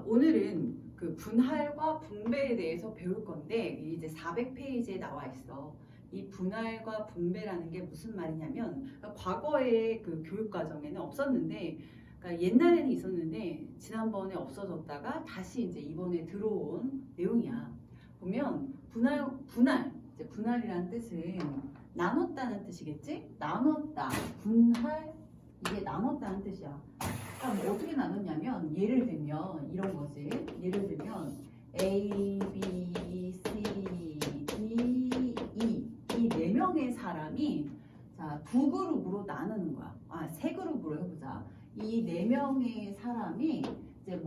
오늘은 그 분할과 분배에 대해서 배울 건데 이제 400페이지에 나와 있어. 이 분할과 분배라는 게 무슨 말이냐면 과거의 그 교육 과정에는 없었는데 그러니까 옛날에는 있었는데 지난번에 없어졌다가 다시 이제 이번에 들어온 내용이야. 보면 이제 분할이라는 뜻은 나눴다는 뜻이겠지? 나눴다, 분할, 이게 나눴다는 뜻이야. 그럼 어떻게 나눴냐면 예를 들면 이런 거지. 예를 들면 A, B, C, D, E 이 네 명의 사람이 자, 두 그룹으로 나누는 거야. 세 그룹으로 해보자. 이 네 명의 사람이 이제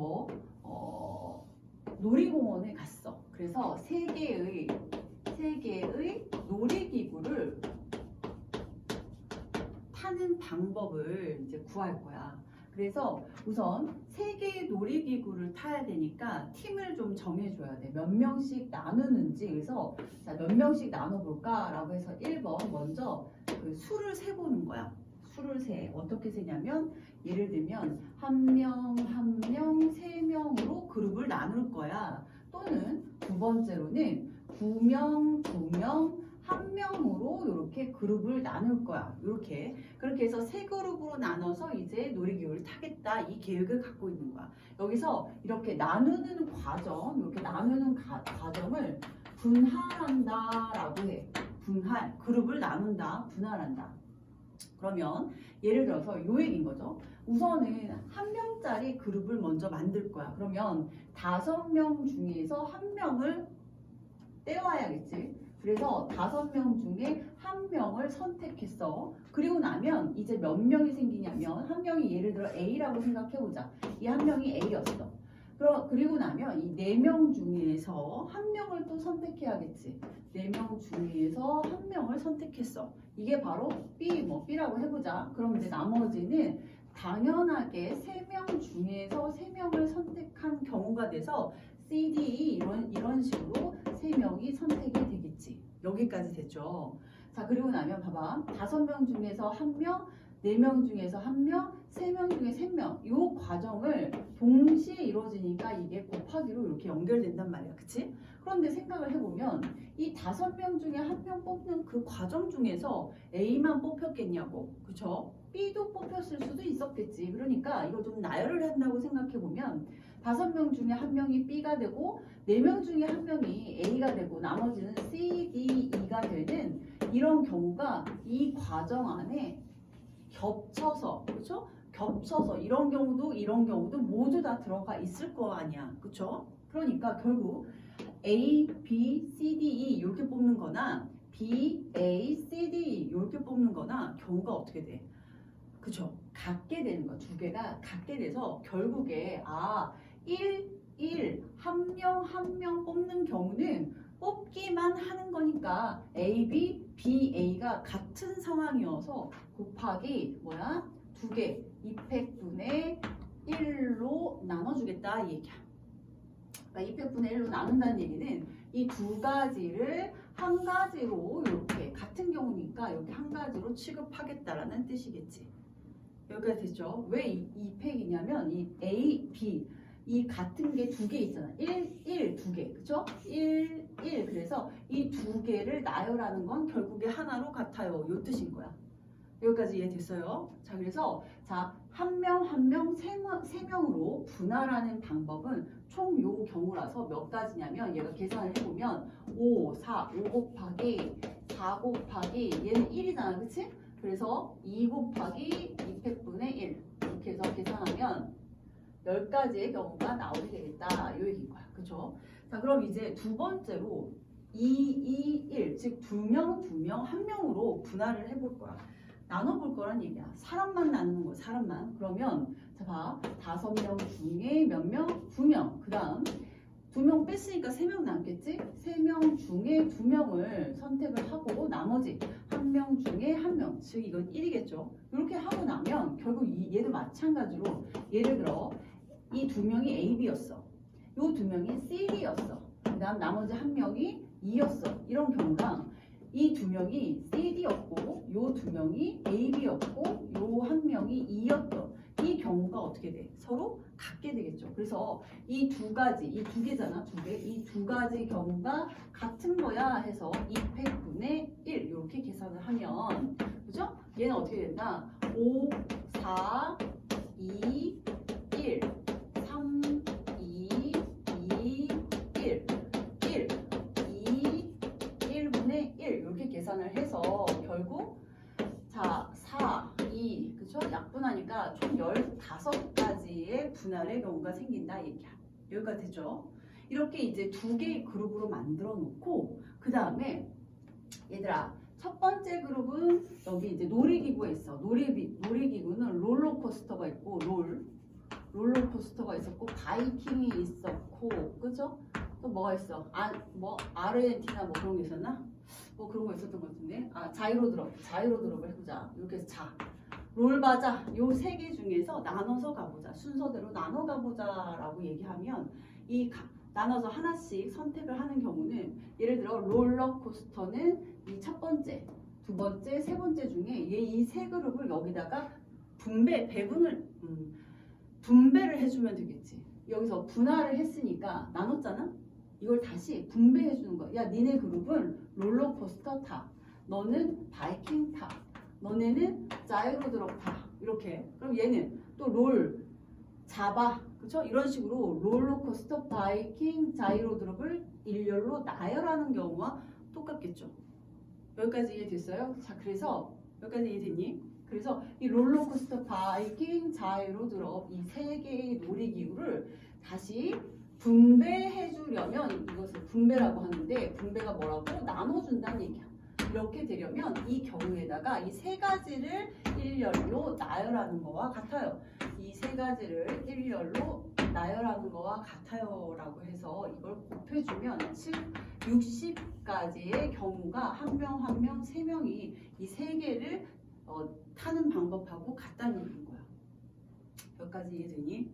놀이공원에 갔어. 그래서 세 개의 놀이기구를 타는 방법을 이제 구할 거야. 그래서 우선 세 개의 놀이기구를 타야 되니까 팀을 좀 정해줘야 돼. 몇 명씩 나누는지. 그래서 자, 몇 명씩 나눠볼까? 라고 해서 1번 먼저 그 수를 세보는 거야. 수를 세. 어떻게 세냐면 예를 들면 한 명, 세 명으로 그룹을 나눌 거야. 또는 두 번째로는 두 명, 한 명으로 이렇게 그룹을 나눌 거야. 이렇게 그렇게 해서 세 그룹으로 나눠서 이제 놀이기구를 타겠다 이 계획을 갖고 있는 거야. 여기서 이렇게 나누는 과정, 이렇게 나누는 과정을 분할한다라고 해. 분할, 그룹을 나눈다, 분할한다. 그러면 예를 들어서 요 얘기인 거죠. 우선은 한 명짜리 그룹을 먼저 만들 거야. 그러면 5명 중에서 한 명을 떼와야겠지. 그래서 5명 중에 한 명을 선택했어. 그리고 나면 이제 몇 명이 생기냐면 한 명이 예를 들어 A라고 생각해보자. 이 한 명이 A였어. 그리고 나면 이 4명 중에서 한 명을 또 선택해야겠지. 4명 중에서 한 명을 선택했어. 이게 바로 B라고 해보자. 그럼 이제 나머지는 당연하게 3명 중에서 3명을 선택한 경우가 돼서 C, D, E 이런 식으로 3명이 선택이 되겠지. 여기까지 됐죠. 자, 그리고 나면 봐봐. 5명 중에서 1명, 4명 중에서 1명, 3명 중에 3명. 이 과정을 동시에 이루어지니까 이게 곱하기로 이렇게 연결된단 말이야. 그치? 그런데 생각을 해보면 이 5명 중에 1명 뽑는 그 과정 중에서 A만 뽑혔겠냐고. 그쵸? B도 뽑혔을 수도 있었겠지. 그러니까 이걸 좀 나열을 한다고 생각해보면 5명 중에 1명이 B가 되고 4명 중에 1명이 A가 되고 나머지는 C, D, E가 되는 이런 경우가 이 과정 안에 겹쳐서, 그렇죠? 겹쳐서 이런 경우도 모두 다 들어가 있을 거 아니야. 그렇죠? 그러니까 결국 A, B, C, D, E 이렇게 뽑는 거나 B, A, C, D, E 이렇게 뽑는 거나 경우가 어떻게 돼? 그쵸? 같게 되는 거. 두 개가 같게 돼서 결국에 1, 한 명 뽑는 경우는 뽑기만 하는 거니까 A, B, B, A가 같은 상황이어서 곱하기 두 개, 2팩분의 1로 나눠주겠다 이 얘기야. 그러니까 2팩분의 1로 나눈다는 얘기는 이 두 가지를 한 가지로 이렇게 같은 경우니까 이렇게 한 가지로 취급하겠다라는 뜻이겠지. 여기까지 됐죠? 왜 2팩이냐면 이 A, B 이 같은 게 두 개 있잖아. 1, 두 개. 그쵸? 1. 그래서 이 두 개를 나열하는 건 결국에 하나로 같아요. 요 뜻인 거야. 여기까지 이해됐어요? 자, 그래서 한 명, 세 명으로 분할하는 방법은 총 요 경우라서 몇 가지냐면 얘가 계산을 해보면 5 곱하기 4 곱하기 얘는 1이잖아. 그치? 그래서 2 곱하기 2팩분의 1 이렇게 해서 계산하면 10가지의 경우가 나오게 되겠다. 이 얘기인 거야. 그쵸? 자, 그럼 이제 두 번째로 2, 1, 즉 2명, 1명으로 분할을 해볼 거야. 나눠볼 거란 얘기야. 사람만 나누는 거야. 사람만. 그러면 자, 봐. 5명 중에 몇 명? 2명. 그 다음 2명 뺐으니까 3명 남겠지? 3명 중에 2명을 선택을 하고 나머지 1명 중에 1명. 즉 이건 1이겠죠. 이렇게 하고 나면 결국 얘도 마찬가지로 예를 들어 이 2명이 A, B였어. 요 2명이 C, D였어. 그 다음 나머지 1명이 E였어. 이런 경우랑 이 2명이 C, D였고 요 2명이 A, B였고 요 1명이 E였던 이 경우가 어떻게 돼? 서로 같게 되겠죠. 그래서 이 두 가지, 이 두 개잖아, 두 개. 이 두 가지 경우가 같은 거야 해서 200분의 1 이렇게 계산을 하면, 그죠? 얘는 어떻게 된다? 5, 4, 2, 1, 3, 2, 2, 1, 1, 2, 1분의 1 이렇게 계산을 해서 결국 자, 4, 2, 그쵸? 약분하니까 총 15가지의 분할의 경우가 생긴다 얘기야. 여기까지 됐죠? 이렇게 이제 두 개의 그룹으로 만들어 놓고 그 다음에 얘들아 첫 번째 그룹은 여기 이제 놀이기구에 있어. 놀이기구는 롤러코스터가 있고 롤러코스터가 있었고 바이킹이 있었고, 그죠? 또 뭐가 있어? 아르헨티나 뭐 그런 게 있었나? 뭐 그런 거 있었던 것 같은데. 자이로드롭을 해보자. 이렇게 해서 자, 롤바자 요 세 개 중에서 나눠서 가보자. 순서대로 나눠 가보자라고 얘기하면 나눠서 하나씩 선택을 하는 경우는 예를 들어 롤러코스터는 이 첫 번째, 두 번째, 세 번째 중에 이 세 그룹을 여기다가 분배를 해주면 되겠지. 여기서 분할을 했으니까 나눴잖아. 이걸 다시 분배해 주는 거야. 야, 니네 그룹은 롤러코스터 타. 너는 바이킹 타. 너네는 자이로드롭 타. 이렇게. 그럼 얘는 또 롤 잡아. 그쵸? 이런 식으로 롤러코스터, 바이킹, 자이로드롭을 일렬로 나열하는 경우와 똑같겠죠. 여기까지 이해됐어요? 자, 그래서 여기까지 이해됐니? 그래서 이 롤러코스터, 바이킹, 자이로드롭 이 세 개의 놀이기구를 다시 분배해 주려면 이것을 분배라고 하는데, 분배가 뭐라고? 나눠준다는 얘기야. 이렇게 되려면 이 경우에다가 이 세 가지를 일렬로 나열하는 거와 같아요. 이 세 가지를 일렬로 나열하는 거와 같아요 라고 해서 이걸 곱해주면 즉 60가지의 경우가 한 명 한 명 세 명이 이 세 개를 타는 방법하고 같다는 얘기인 거야. 여기까지 이해되니?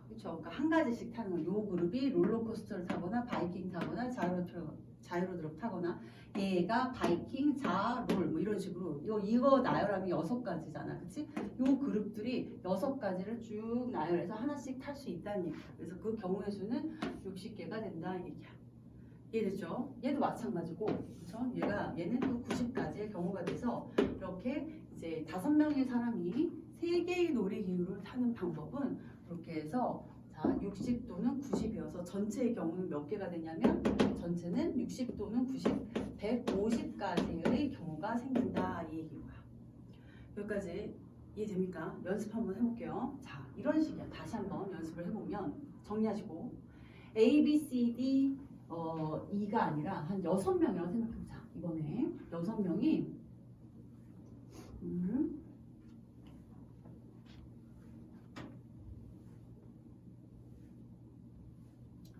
그렇죠. 그러니까 한 가지씩 타는 거. 요 그룹이 롤러코스터를 타거나 바이킹 타거나 자이로드롭 타거나 얘가 바이킹, 롤 뭐 이런 식으로 이거 나열하면 6가지잖아. 그치? 요 그룹들이 6가지를 쭉 나열해서 하나씩 탈 수 있다는 얘기야. 그래서 그 경우의 수는 60개가 된다는 얘기야. 이해됐죠? 얘도 마찬가지고, 그렇죠? 얘는 또 90가지의 경우가 돼서 이렇게 이제 5명의 사람이 3개의 놀이기구를 타는 방법은 이렇게 해서 자 60 또는 90이어서 전체의 경우는 몇 개가 되냐면 전체는 60 또는 90, 150가지의 경우가 생긴다 이 얘기고요. 여기까지 이해됩니까? 연습 한번 해볼게요. 자, 이런 식이야. 다시 한번 연습을 해보면 정리하시고 A, B, C, D 2가 아니라 한 6명이라고 생각해보자. 이번에 6명이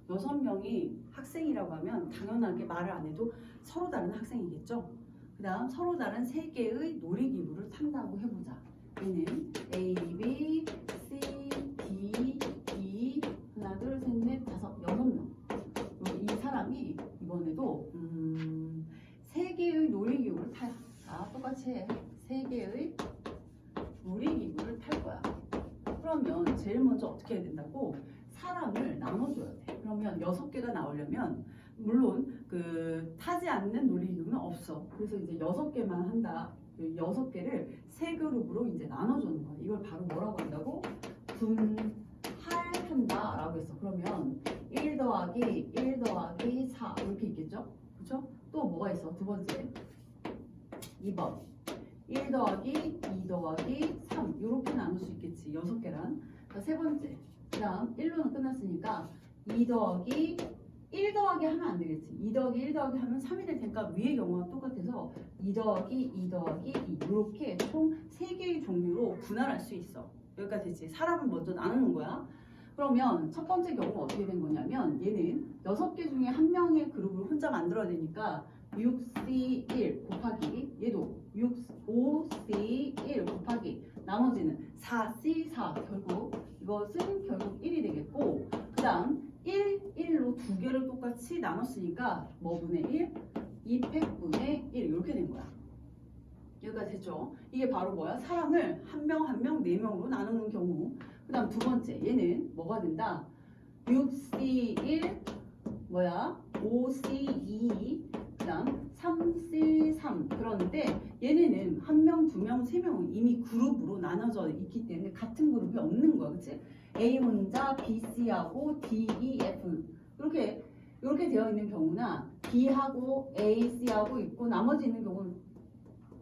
6명이 학생이라고 하면 당연하게 말을 안 해도 서로 다른 학생이겠죠. 그 다음 서로 다른 3개의 놀이기구를 탄다고 해보자. 얘는 A, B, C, D, E 하나, 둘, 셋, 넷, 다섯, 6명. 이 사람이 이번에도 3개의 놀이기구를 타요. 자, 똑같이 해. 3개의 놀이기구를 탈 거야. 그러면 제일 먼저 어떻게 해야 된다고? 사람을 나눠줘야 돼. 그러면 6개가 나오려면 물론 타지 않는 놀이기구는 없어. 그래서 이제 6개만 한다. 6개를 3그룹으로 이제 나눠주는 거야. 이걸 바로 뭐라고 한다고? 분할한다 라고 했어. 그러면 1 더하기 1 더하기 4 이렇게 있겠죠? 그렇죠? 또 뭐가 있어? 두 번째 2번 1 더하기 2 더하기 3 이렇게 나눌 수 있겠지. 6개란. 세 번째 그 다음 1로는 끝났으니까 2 더하기 1 더하기 하면 안 되겠지. 2 더하기 1 더하기 하면 3이 될 테니까 위의 경우와 똑같아서 2 더하기 2 더하기 2 이렇게 총 3개의 종류로 분할할 수 있어. 여기까지 됐지. 사람을 먼저 나누는 거야. 그러면 첫 번째 경우가 어떻게 된 거냐면 얘는 6개 중에 한 명의 그룹을 혼자 만들어야 되니까 6C1 곱하기 얘도 5C1 곱하기 나머지는 4C4 이것은 결국 1이 되겠고 그 다음 1로 두 개를 똑같이 나눴으니까 뭐 분의 1? 200분의 1 이렇게 된 거야. 여기까지 됐죠? 이게 바로 뭐야? 사람을 한 명 한 명 4명으로 나누는 경우. 그 다음 두 번째, 얘는 뭐가 된다? 6C1 뭐야? 5C2 그 다음 3C3 그런데 얘네는 한 명, 두 명, 세 명은 이미 그룹으로 나눠져 있기 때문에 같은 그룹이 없는 거야. 그치? A 혼자 BC하고 D, E, F 이렇게 되어 있는 경우나 B하고 A, C하고 있고 나머지 있는 경우는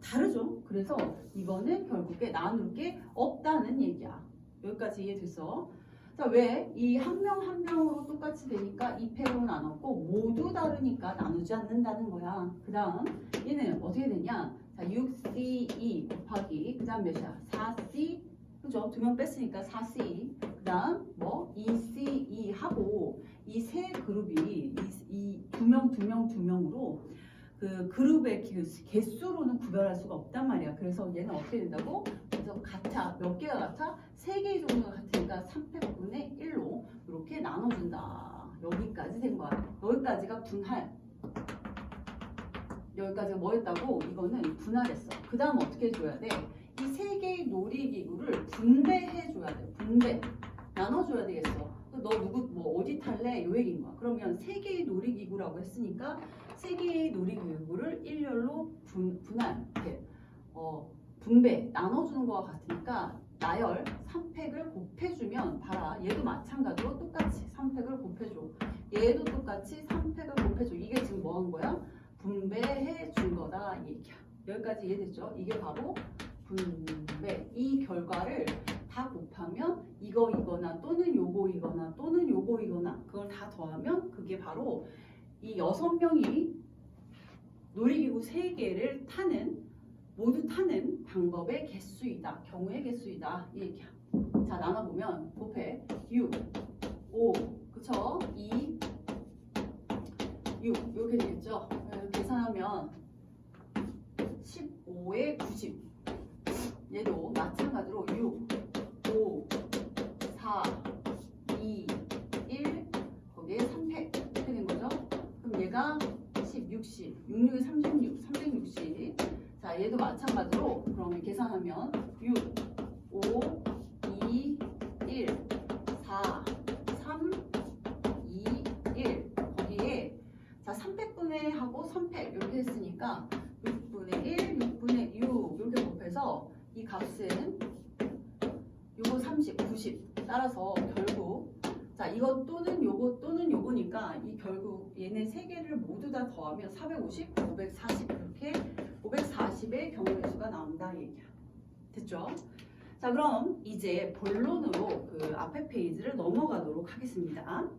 다르죠. 그래서 이거는 결국에 나눌 게 없다는 얘기야. 여기까지 이해됐어? 자, 왜? 이 한 명 한 명으로 똑같이 되니까 2패로 나눴고 모두 다르니까 나누지 않는다는 거야. 그 다음 얘는 어떻게 되냐? 자, 6C2 곱하기 그 다음 몇이야? 4C 그죠? 2명 뺐으니까 4C 그 다음 뭐 2C2 하고 이 세 그룹이 이 2명으로 그 그룹의 개수로는 구별할 수가 없단 말이야. 그래서 얘는 어떻게 된다고? 그래서 같아. 몇 개가 같아? 3개 정도가 같으니까 3패분의 1로 이렇게 나눠준다. 여기까지 된 거야. 여기까지가 분할. 여기까지가 뭐였다고? 이거는 분할했어. 그 다음 어떻게 해줘야 돼? 이 3개의 놀이기구를 분배해줘야 돼. 분배. 나눠줘야 되겠어. 너 누구 뭐 어디 탈래? 요 얘기인 거야. 그러면 3개의 놀이기구라고 했으니까 3개의 놀이기구를 일렬로 분할, 이렇게 분배, 나눠주는 거와 같으니까 나열 3팩을 곱해주면 봐라. 얘도 마찬가지로 똑같이 3팩을 곱해줘. 얘도 똑같이 3팩을 곱해줘. 이게 지금 뭐 한 거야? 분배해 준 거다 이 얘기야. 여기까지 이해됐죠? 이게 바로 분배. 이 결과를 다 곱하면 이거나 또는 요거이거나 또는 요거이거나 그걸 다 더하면 그게 바로 이 6명이 놀이기구 3개를 모두 타는 방법의 개수이다. 경우의 개수이다. 이 얘기야. 자, 나눠보면 곱해 6, 5, 그쵸? 2, 6 이렇게 되겠죠? 계산하면 15에 90 얘도 마찬가지로 6, 5, 4, 2, 1 거기에 3팩 이렇게 된 거죠? 그럼 얘가 10, 60, 66에 36, 360 자, 얘도 마찬가지로 그러면 계산하면 6, 5, 2, 1, 4, 3, 2, 1 거기에 자, 300분의 하고 3팩 이렇게 했으니까 6분의 1, 6분의 6 이렇게 곱해서 이 값은 요거 30, 90 따라서 결국 자, 이것 또는 요거 또는 요거니까 이 결국 얘네 3개를 모두 다 더하면 450, 540 이렇게 540의 경우의 수가 나온다 얘기야. 됐죠? 자, 그럼 이제 본론으로 그 앞에 페이지를 넘어가도록 하겠습니다.